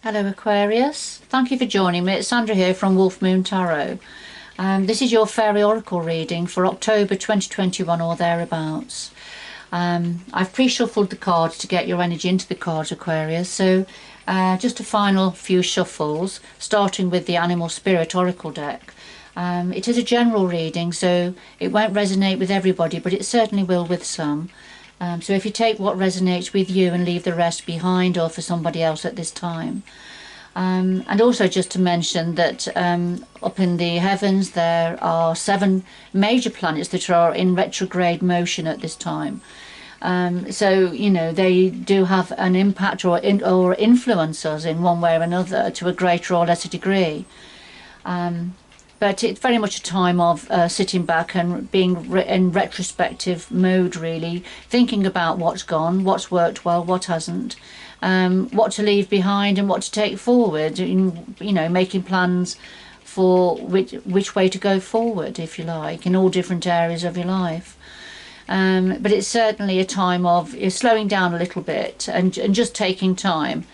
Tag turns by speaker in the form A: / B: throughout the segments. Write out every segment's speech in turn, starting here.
A: Hello Aquarius, thank you for joining me. It's Sandra here from Wolf Moon Tarot. This is your Fairy Oracle reading for October 2021 or thereabouts. I've pre-shuffled the cards to get your energy into the cards, Aquarius, so just a final few shuffles, starting with the Animal Spirit Oracle deck. It is a general reading, so it won't resonate with everybody, but it certainly will with some. So if you take what resonates with you and leave the rest behind or for somebody else at this time. And also just to mention that up in the heavens there are 7 major planets that are in retrograde motion at this time. So, you know, they do have an impact or influence us in one way or another to a greater or lesser degree. But it's very much a time of sitting back and being in retrospective mode, really, thinking about what's gone, what's worked well, what hasn't, what to leave behind and what to take forward, you know, making plans for which way to go forward, if you like, in all different areas of your life. But it's certainly a time of slowing down a little bit and just taking time.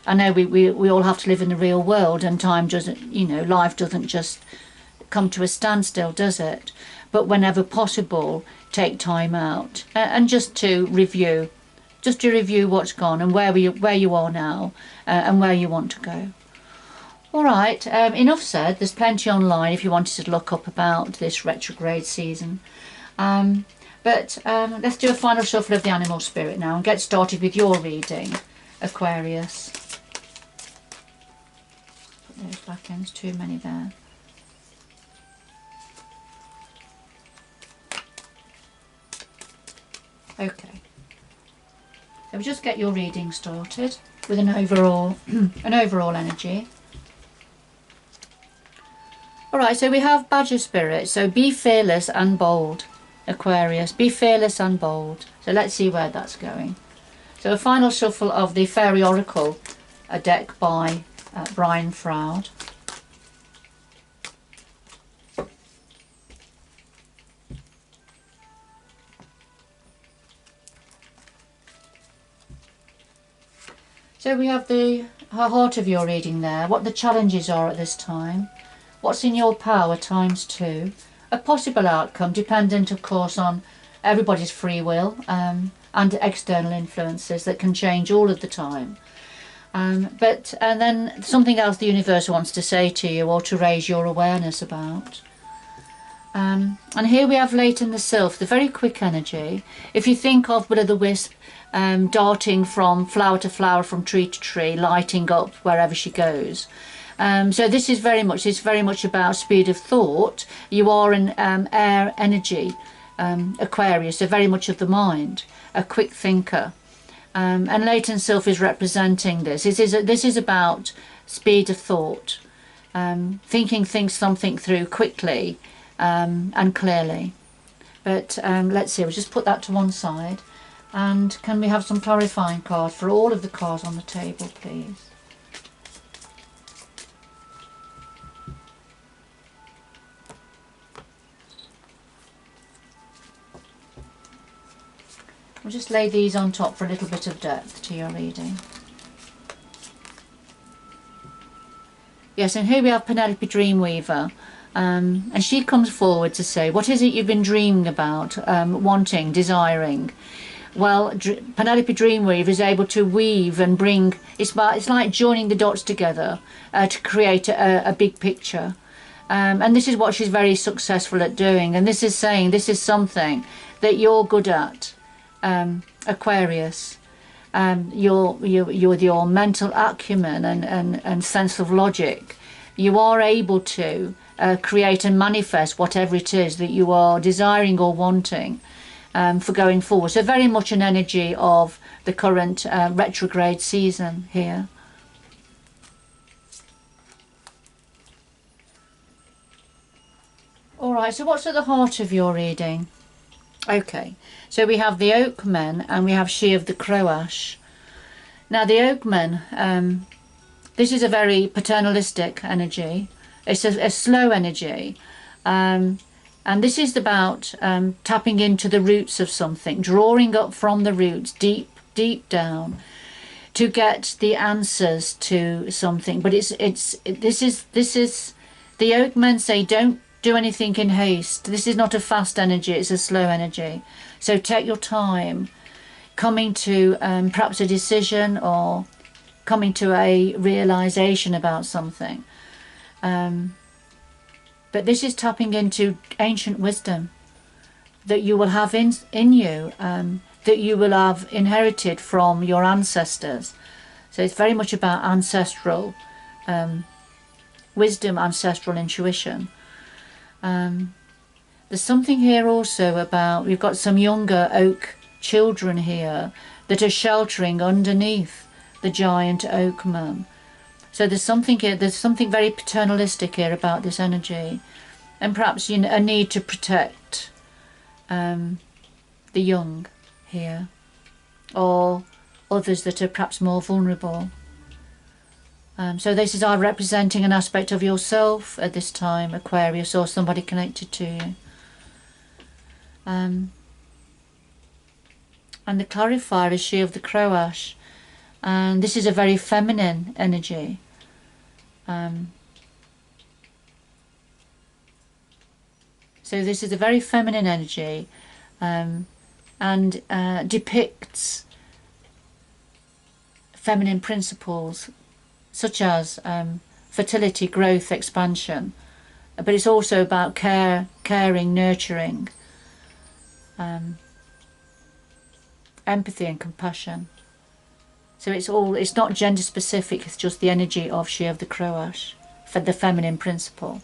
A: I know we all have to live in the real world, and time doesn't, you know, life doesn't just come to a standstill, does it? But whenever possible, take time out and just to review what's gone and where you are now and where you want to go. All right, enough said. There's plenty online if you wanted to look up about this retrograde season. But let's do a final shuffle of the Animal Spirit now and get started with your reading, Aquarius. Those back ends, too many there. Okay, so we'll just get your reading started with an overall energy. Alright, so we have Badger Spirit, so be fearless and bold, Aquarius, be fearless and bold. So let's see where that's going. So a final shuffle of the Fairy Oracle, a deck by Brian Froud. So we have the heart of your reading there, what the challenges are at this time, what's in your power ×2, a possible outcome dependent of course on everybody's free will and external influences that can change all of the time. And then something else the universe wants to say to you or to raise your awareness about. And here we have late in the sylph, the very quick energy. If you think of Will-o'-the-Wisp darting from flower to flower, from tree to tree, lighting up wherever she goes. So this is very much about speed of thought. You are an air energy, Aquarius, so very much of the mind, a quick thinker. And latent self is representing this. This is about speed of thought, thinking something through quickly and clearly. But let's see, we'll just put that to one side. And can we have some clarifying cards for all of the cards on the table, please? We'll just lay these on top for a little bit of depth to your reading. Yes, and here we have Penelope Dreamweaver, and she comes forward to say, what is it you've been dreaming about, wanting, desiring? Well, Penelope Dreamweaver is able to weave and bring, it's like joining the dots together to create a big picture. And this is what she's very successful at doing, and this is saying this is something that you're good at. Aquarius, your mental acumen and sense of logic, you are able to create and manifest whatever it is that you are desiring or wanting for going forward. So very much an energy of the current retrograde season here. Alright, so what's at the heart of your reading? Okay, so we have the Oakmen and we have She of the Crow-Ash. Now the Oakmen, this is a very paternalistic energy. It's a slow energy. And this is about tapping into the roots of something, drawing up from the roots deep down to get the answers to something. But this is the Oakmen say, don't do anything in haste. This is not a fast energy, it's a slow energy. So take your time coming to perhaps a decision or coming to a realization about something. But this is tapping into ancient wisdom that you will have in you, that you will have inherited from your ancestors. So it's very much about ancestral wisdom, ancestral intuition. There's something here also about, we've got some younger oak children here that are sheltering underneath the giant oak man. So there's something here, there's something very paternalistic here about this energy, and perhaps, you know, a need to protect the young here, or others that are perhaps more vulnerable. So this is either representing an aspect of yourself at this time, Aquarius, or somebody connected to you. And the clarifier is She of the Crow Ash, and this is a very feminine energy. So this is a very feminine energy, and depicts feminine principles such as fertility, growth, expansion, but it's also about caring, nurturing, empathy and compassion. So it's not gender specific, it's just the energy of She of the Crow Ash, for the feminine principle.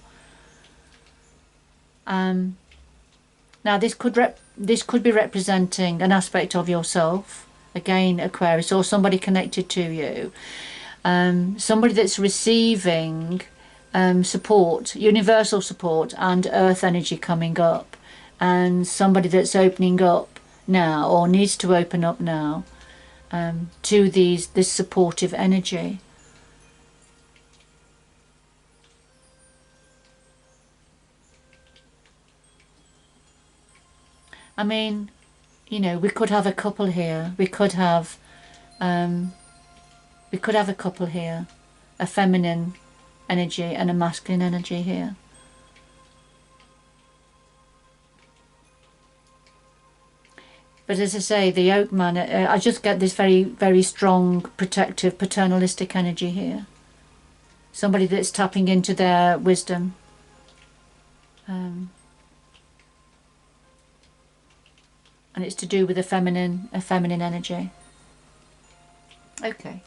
A: Now this could be representing an aspect of yourself, again Aquarius, or somebody connected to you, somebody that's receiving support, universal support and earth energy coming up, and somebody that's opening up now or needs to open up now to this supportive energy. I mean, you know, we could have a couple here. We could have a couple here, a feminine energy and a masculine energy here. But as I say, the oak man, I just get this very, very strong, protective, paternalistic energy here. Somebody that's tapping into their wisdom. And it's to do with a feminine energy. Okay.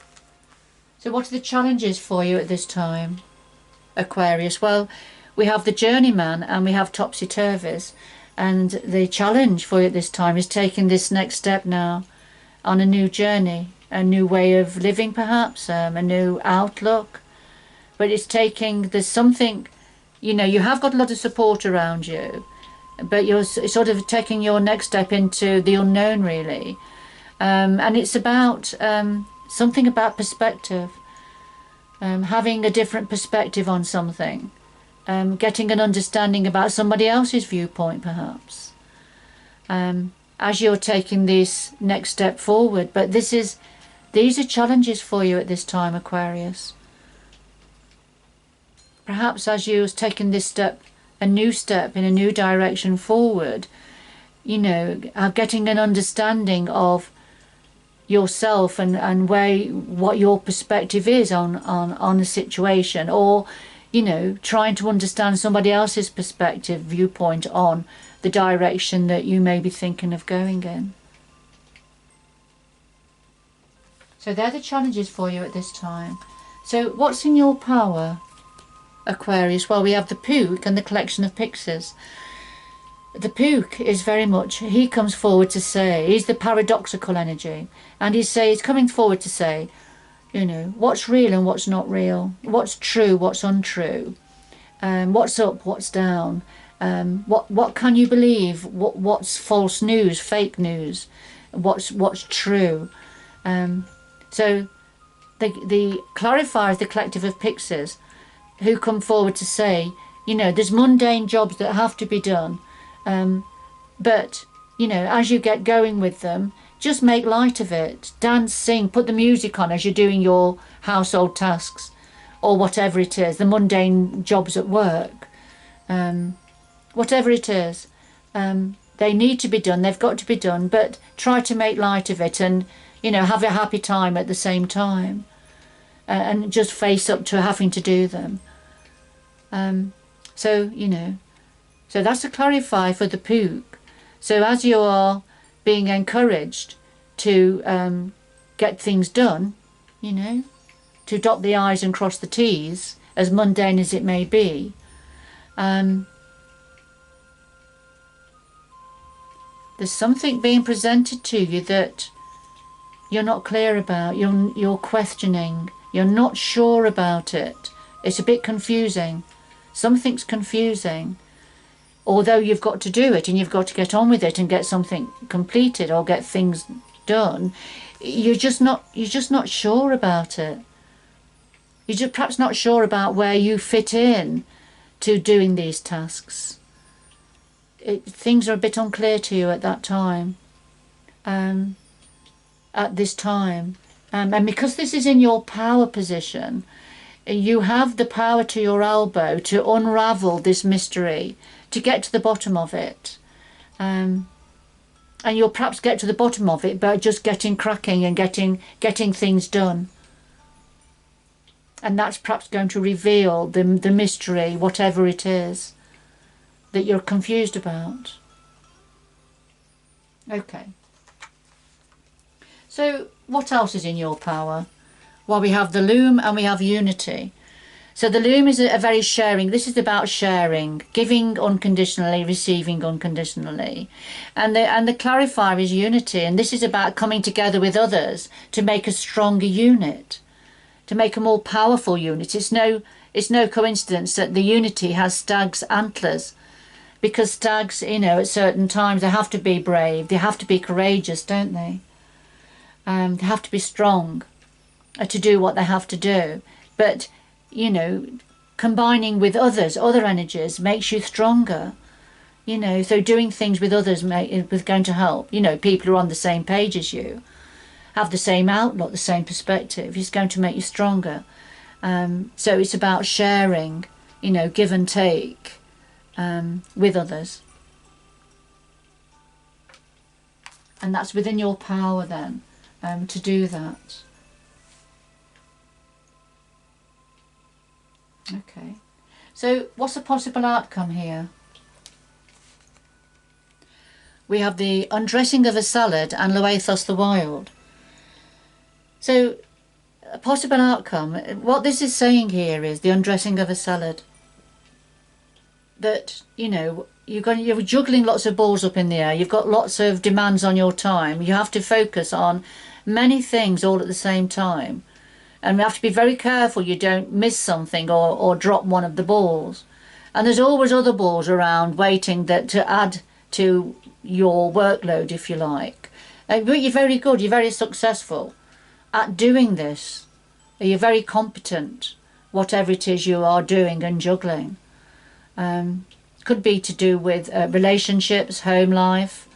A: So what are the challenges for you at this time, Aquarius? Well, we have the journeyman and we have topsy-turvies. And the challenge for you at this time is taking this next step now on a new journey, a new way of living perhaps, a new outlook. But it's there's something, you know, you have got a lot of support around you, but you're sort of taking your next step into the unknown really. And it's about something about perspective, having a different perspective on something. Getting an understanding about somebody else's viewpoint perhaps, as you're taking this next step forward. But these are challenges for you at this time, Aquarius. Perhaps as you're taking this step, a new step in a new direction forward, you know, getting an understanding of yourself and what your perspective is on a situation, or you know, trying to understand somebody else's perspective, viewpoint on the direction that you may be thinking of going in. So they're the challenges for you at this time. So what's in your power, Aquarius? Well, we have the Pook and the collection of pixies. The Pook is very much, he comes forward to say, he's the paradoxical energy, and he's coming forward to say, you know, what's real and what's not real, what's true, what's untrue, what's up, what's down, what can you believe, what's false news, fake news, what's true. So the clarifier is the collective of pixies who come forward to say, you know, there's mundane jobs that have to be done, but you know, as you get going with them, just make light of it. Dance, sing, put the music on as you're doing your household tasks or whatever it is, the mundane jobs at work. Whatever it is, they need to be done, they've got to be done, but try to make light of it and, you know, have a happy time at the same time, and just face up to having to do them. So, you know, so that's to clarify for the Pook. So as you are being encouraged to get things done, you know, to dot the I's and cross the T's, as mundane as it may be, there's something being presented to you that you're not clear about, you're questioning, you're not sure about it. It's a bit confusing. Something's confusing. Although you've got to do it and you've got to get on with it and get something completed or get things done, you're just not sure about it. You're just perhaps not sure about where you fit in to doing these tasks. Things are a bit unclear to you at that time, at this time. And because this is in your power position, you have the power to your elbow to unravel this mystery, to get to the bottom of it. And you'll perhaps get to the bottom of it by just getting cracking and getting things done. And that's perhaps going to reveal the mystery, whatever it is, that you're confused about. Okay. So what else is in your power? Well, we have the Loom and we have Unity. So the Loom is a very sharing. This is about sharing, giving unconditionally, receiving unconditionally. And the Clarifier is Unity. And this is about coming together with others to make a stronger unit, to make a more powerful unit. It's no coincidence that the Unity has stag's antlers, because stags, you know, at certain times they have to be brave, they have to be courageous, don't they? They have to be strong to do what they have to do. But, you know, combining with others, other energies, makes you stronger. You know, so doing things with others is going to help. You know, people who are on the same page as you, have the same outlook, the same perspective. It's going to make you stronger. So it's about sharing, you know, give and take with others. And that's within your power then, to do that. Okay, so what's a possible outcome here? We have the undressing of a salad and Loathos the Wild. So a possible outcome, what this is saying here is the undressing of a salad. That, you know, you're juggling lots of balls up in the air, you've got lots of demands on your time, you have to focus on many things all at the same time. And we have to be very careful you don't miss something or drop one of the balls. And there's always other balls around waiting to add to your workload, if you like. But you're very good, you're very successful at doing this. You're very competent, whatever it is you are doing and juggling. Could be to do with relationships, home life,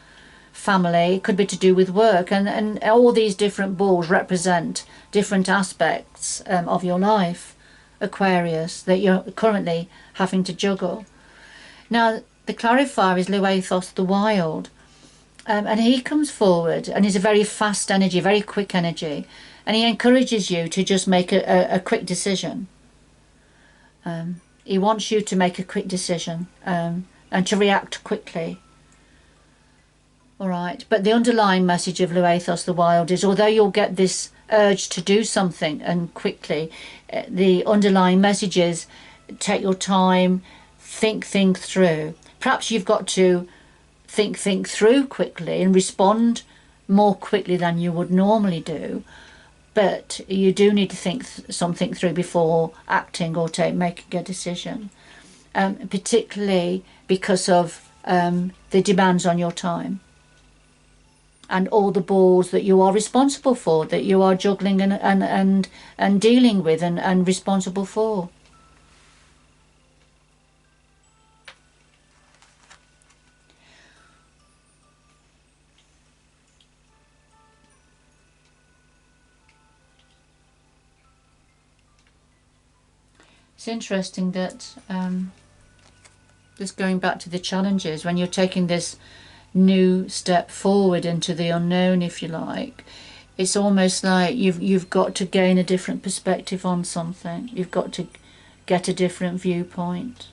A: family. It could be to do with work, and all these different balls represent different aspects of your life, Aquarius, that you're currently having to juggle. Now the Clarifier is Loathos the Wild, and he comes forward and is a very fast energy, very quick energy, and he encourages you to just make a quick decision. He wants you to make a quick decision and to react quickly. All right, but the underlying message of Loathos the Wild is, although you'll get this urge to do something and quickly, the underlying message is take your time, think through. Perhaps you've got to think through quickly and respond more quickly than you would normally do, but you do need to think something through before acting or making a decision, particularly because of the demands on your time and all the balls that you are responsible for, that you are juggling and dealing with and responsible for. It's interesting that just going back to the challenges, when you're taking this new step forward into the unknown, if you like, it's almost like you've got to gain a different perspective on something. You've got to get a different viewpoint.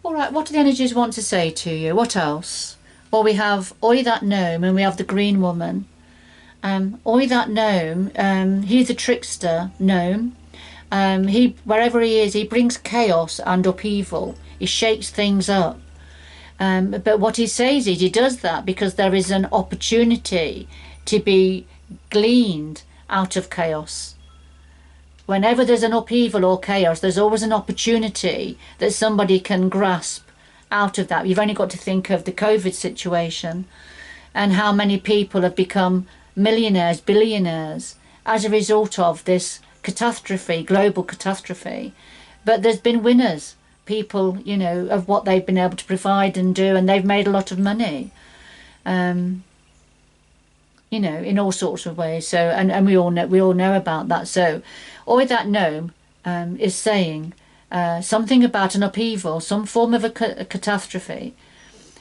A: All right, what do the energies want to say to you? What else? Well, we have Oi that gnome, and we have the green woman. Oi that gnome, he's a trickster gnome. He, wherever he is, he brings chaos and upheaval. He shakes things up. But what he says is he does that because there is an opportunity to be gleaned out of chaos. Whenever there's an upheaval or chaos, there's always an opportunity that somebody can grasp out of that. You've only got to think of the COVID situation and how many people have become millionaires, billionaires as a result of this catastrophe, global catastrophe. But there's been winners, people, you know, of what they've been able to provide and do, and they've made a lot of money, you know, in all sorts of ways. So, and we all know about that. So, Oi that gnome is saying something about an upheaval, some form of a catastrophe,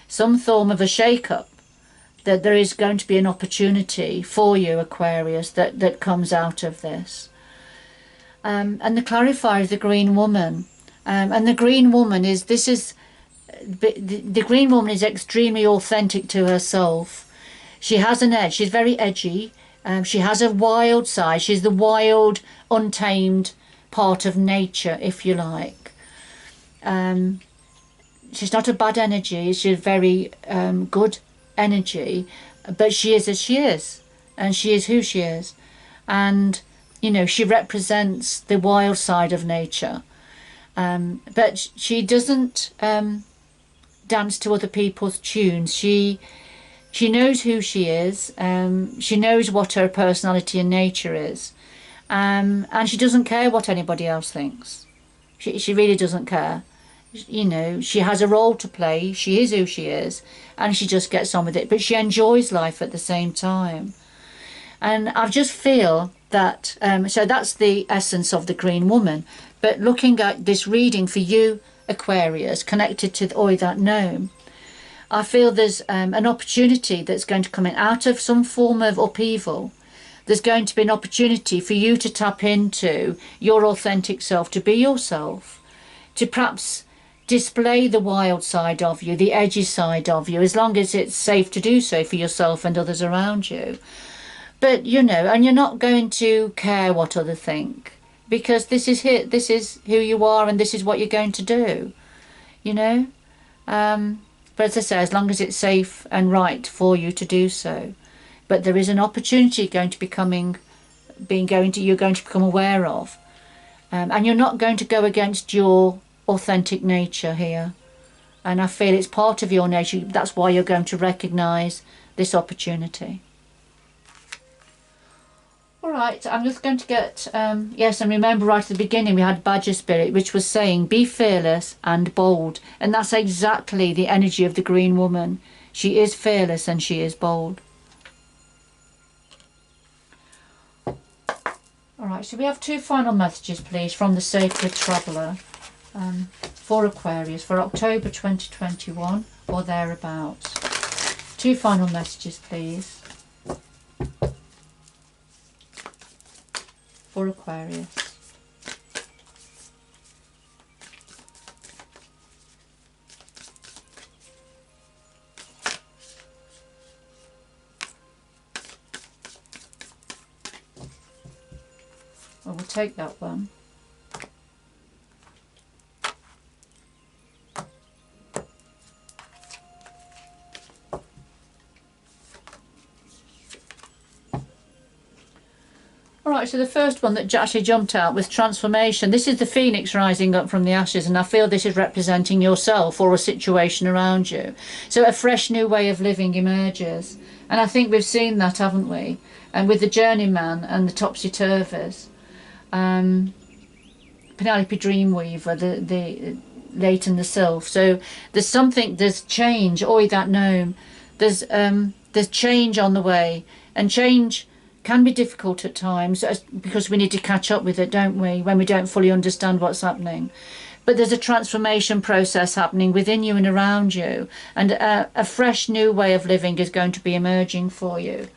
A: some form of a shake-up, that there is going to be an opportunity for you, Aquarius, that comes out of this. And the clarifier is the green woman. And the green woman is, the green woman is extremely authentic to herself. She has an edge. She's very edgy. She has a wild side. She's the wild, untamed part of nature, if you like. She's not a bad energy. She's very good energy, but she is as she is, and she is who she is. And, you know, she represents the wild side of nature. But she doesn't dance to other people's tunes. She knows who she is. She knows what her personality and nature is, and she doesn't care what anybody else thinks. She really doesn't care. You know, she has a role to play. She is who she is, and she just gets on with it. But she enjoys life at the same time. And I just feel that, so that's the essence of the green woman. But looking at this reading for you, Aquarius, connected to the Oi that gnome, I feel there's an opportunity that's going to come in out of some form of upheaval. There's going to be an opportunity for you to tap into your authentic self, to be yourself, to perhaps display the wild side of you, the edgy side of you, as long as it's safe to do so for yourself and others around you. But, you know, and you're not going to care what others think, because this is who you are, and this is what you're going to do, you know. But as I say, as long as it's safe and right for you to do so. But there is an opportunity you're going to become aware of, and you're not going to go against your authentic nature here. And I feel it's part of your nature. That's why you're going to recognise this opportunity. All right, I'm just going to get, yes, and remember right at the beginning we had Badger Spirit, which was saying be fearless and bold. And that's exactly the energy of the green woman. She is fearless and she is bold. All right, so we have two final messages, please, from the Sacred Traveller for Aquarius for October 2021 or thereabouts. Two final messages, please, for Aquarius. Well, we'll take that one. Alright, so the first one that actually jumped out was transformation. This is the phoenix rising up from the ashes, and I feel this is representing yourself or a situation around you. So a fresh new way of living emerges. And I think we've seen that, haven't we? And with the journeyman and the topsy-turvies. Penelope Dreamweaver, the Leighton the Sylph. So there's change, Oi that gnome. there's change on the way, and change can be difficult at times because we need to catch up with it, don't we, when we don't fully understand what's happening. But there's a transformation process happening within you and around you, and a fresh new way of living is going to be emerging for you.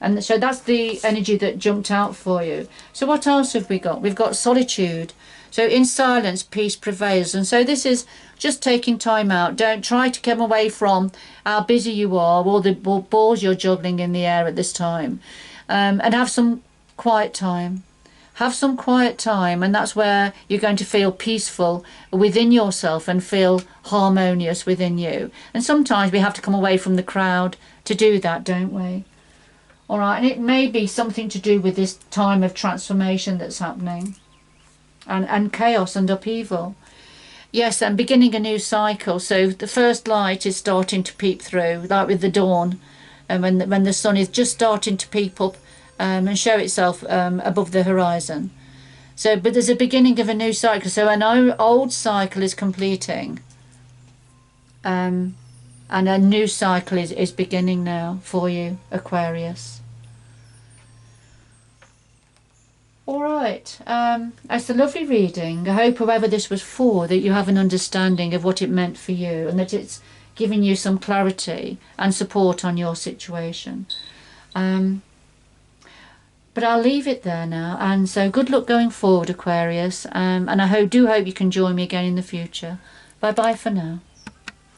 A: And so that's the energy that jumped out for you. So what else have we got? We've got solitude. So in silence, peace prevails. And so this is just taking time out. Don't try to come away from how busy you are, or the balls you're juggling in the air at this time. And have some quiet time. Have some quiet time, and that's where you're going to feel peaceful within yourself and feel harmonious within you. And sometimes we have to come away from the crowd to do that, don't we? All right, and it may be something to do with this time of transformation that's happening, and chaos and upheaval. Yes, and beginning a new cycle. So the first light is starting to peep through, like with the dawn, and when the sun is just starting to peep up and show itself above the horizon. So, but there's a beginning of a new cycle. So an old cycle is completing, and a new cycle is beginning now for you, Aquarius. All right, it's a lovely reading. I hope whoever this was for, that you have an understanding of what it meant for you, and that it's giving you some clarity and support on your situation. But I'll leave it there now, and so good luck going forward, Aquarius, and I do hope you can join me again in the future. Bye bye for now.